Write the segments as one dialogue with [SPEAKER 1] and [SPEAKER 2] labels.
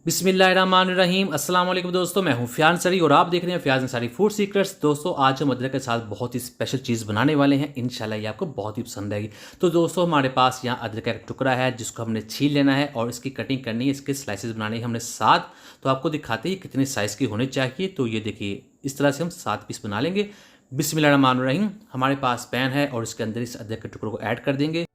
[SPEAKER 1] बिस्मिल्लाहिर्रहमानिर्रहीम। अस्सलाम वालेकुम दोस्तों, मैं हूं फ़ियाज़ अंसारी और आप देख रहे हैं फ़ियाज़ अंसारी फूड सीक्रेट्स। दोस्तों आज हम अदरक के साथ बहुत ही स्पेशल चीज़ बनाने वाले हैं, इंशाल्लाह ये आपको बहुत ही पसंद आएगी। तो दोस्तों हमारे पास यहाँ अदरक का एक टुकड़ा है जिसको हमने छील लेना है और इसकी कटिंग करनी है, इसके स्लाइसेस बनाने हैं हमने 7। तो आपको दिखाते हैं कितने साइज़ की होनी चाहिए। तो ये देखिए इस तरह से हम 7 पीस बना लेंगे। बिस्मिल्लाहिर्रहमानिर्रहीम। हमारे पास पैन है और इसके अंदर इस अदरक के टुकड़ों को ऐड कर देंगे।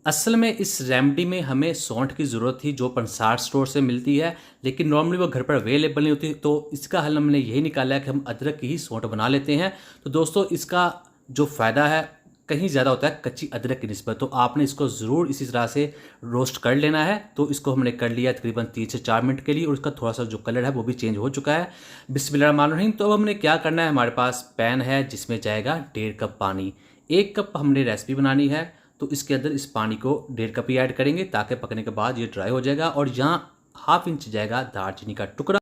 [SPEAKER 1] असल में इस रेमेडी में हमें सौंठ की ज़रूरत थी जो पंसार स्टोर से मिलती है, लेकिन नॉर्मली वो घर पर अवेलेबल नहीं होती। तो इसका हल हमने यही निकाला है कि हम अदरक की ही सौंठ बना लेते हैं। तो दोस्तों इसका जो फ़ायदा है कहीं ज़्यादा होता है कच्ची अदरक की निस्बत। तो आपने इसको ज़रूर इसी तरह से रोस्ट कर लेना है। तो इसको हमने कर लिया तकरीबन 3 से 4 मिनट के लिए और इसका थोड़ा सा जो कलर है वो भी चेंज हो चुका है। बिस्मिल्लाहिर्रहमानिर्रहीम। तो अब हमने क्या करना है, हमारे पास पैन है जिसमें जाएगा 1.5 कप पानी। 1 कप हमने रेसिपी बनानी है तो इसके अंदर इस पानी को 1.5 कप ही ऐड करेंगे ताकि पकने के बाद ये ड्राई हो जाएगा। और यहाँ हाफ इंच जाएगा दालचीनी का टुकड़ा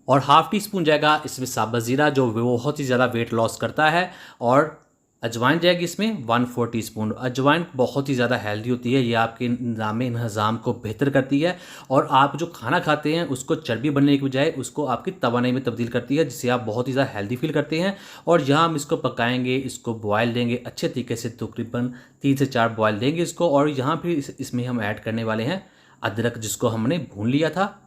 [SPEAKER 1] और हाफ टी स्पून जाएगा इसमें साबुत ज़ीरा जो बहुत ही ज़्यादा वेट लॉस करता है। और अजवाइन जाएगी इसमें 1/4 टीस्पून। अजवाइन बहुत ही ज़्यादा हेल्दी होती है, ये आपके निज़ाम हज़ाम को बेहतर करती है और आप जो खाना खाते हैं उसको चर्बी बनने की बजाय उसको आपकी तवानाई में तब्दील करती है, जिससे आप बहुत ही ज़्यादा हेल्दी फील करते हैं। और यहाँ हम इसको पकाएंगे, इसको बॉयल देंगे अच्छे तरीके से, तकरीबन 3 से 4 बॉयल देंगे इसको। और यहाँ फिर इसमें हम ऐड करने वाले हैं अदरक जिसको हमने भून लिया था।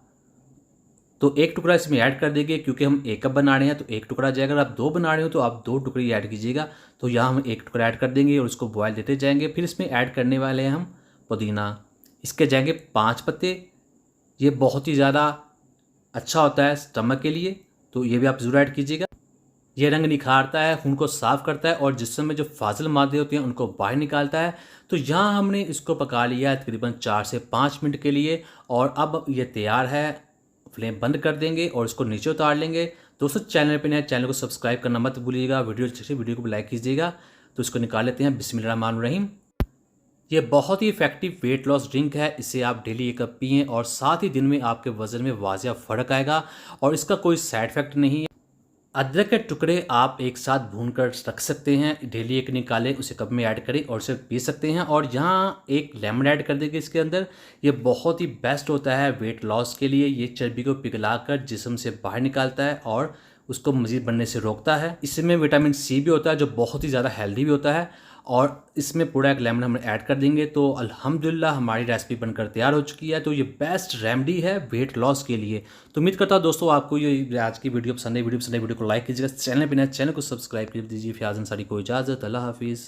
[SPEAKER 1] तो एक टुकड़ा इसमें ऐड कर देंगे क्योंकि हम 1 कप बना रहे हैं तो एक टुकड़ा जाएगा। अगर आप 2 बना रहे हो तो आप 2 टुकड़े ऐड कीजिएगा। तो यहाँ हम 1 टुकड़ा ऐड कर देंगे और उसको बॉयल देते जाएंगे। फिर इसमें ऐड करने वाले हैं हम पुदीना, इसके जाएंगे 5 पत्ते। ये बहुत ही ज़्यादा अच्छा होता है स्टमक के लिए, तो ये भी आप ज़रूर ऐड कीजिएगा। ये रंग निखारता है, खून को साफ़ करता है और जिस्म में जो फाजिल मादे होते हैं उनको बाहर निकालता है। तो यहाँ हमने इसको पका लिया है तकरीबन 4 से 5 मिनट के लिए और अब ये तैयार है। फ्लेम बंद कर देंगे और इसको नीचे उतार लेंगे। दोस्तों चैनल पे नए, चैनल को सब्सक्राइब करना मत भूलिएगा। वीडियो अच्छे से वीडियो को लाइक कीजिएगा। तो इसको निकाल लेते हैं। बिस्मिल्लाहिर्रहमानिर्रहीम। ये बहुत ही इफेक्टिव वेट लॉस ड्रिंक है, इसे आप डेली 1 कप पिएँ और 7 ही दिन में आपके वज़न में वाजिया फ़र्क आएगा और इसका कोई साइड इफ़ेक्ट नहीं है। अदरक के टुकड़े आप एक साथ भून कर रख सकते हैं, डेली एक निकालें उसे कप में ऐड करें और उसे पी सकते हैं। और यहाँ एक लेमन ऐड कर देंगे इसके अंदर। ये बहुत ही बेस्ट होता है वेट लॉस के लिए। ये चर्बी को पिघलाकर जिस्म से बाहर निकालता है और उसको मज़ीद बनने से रोकता है। इसमें विटामिन सी भी होता है जो बहुत ही ज़्यादा हेल्दी भी होता है। और इसमें पूरा एक लेमन हम ऐड कर देंगे। तो अल्हम्दुलिल्लाह हमारी रेसिपी बनकर तैयार हो चुकी है। तो ये बेस्ट रेमेडी है वेट लॉस के लिए। तो उम्मीद करता हूँ दोस्तों आपको ये आज की वीडियो पसंद है। वीडियो को लाइक कीजिएगा, चैनल पर नए चैनल को सब्सक्राइब कर दीजिए। फ़ियाज़ अंसारी को इजाज़त, अल्लाह हाफिज़।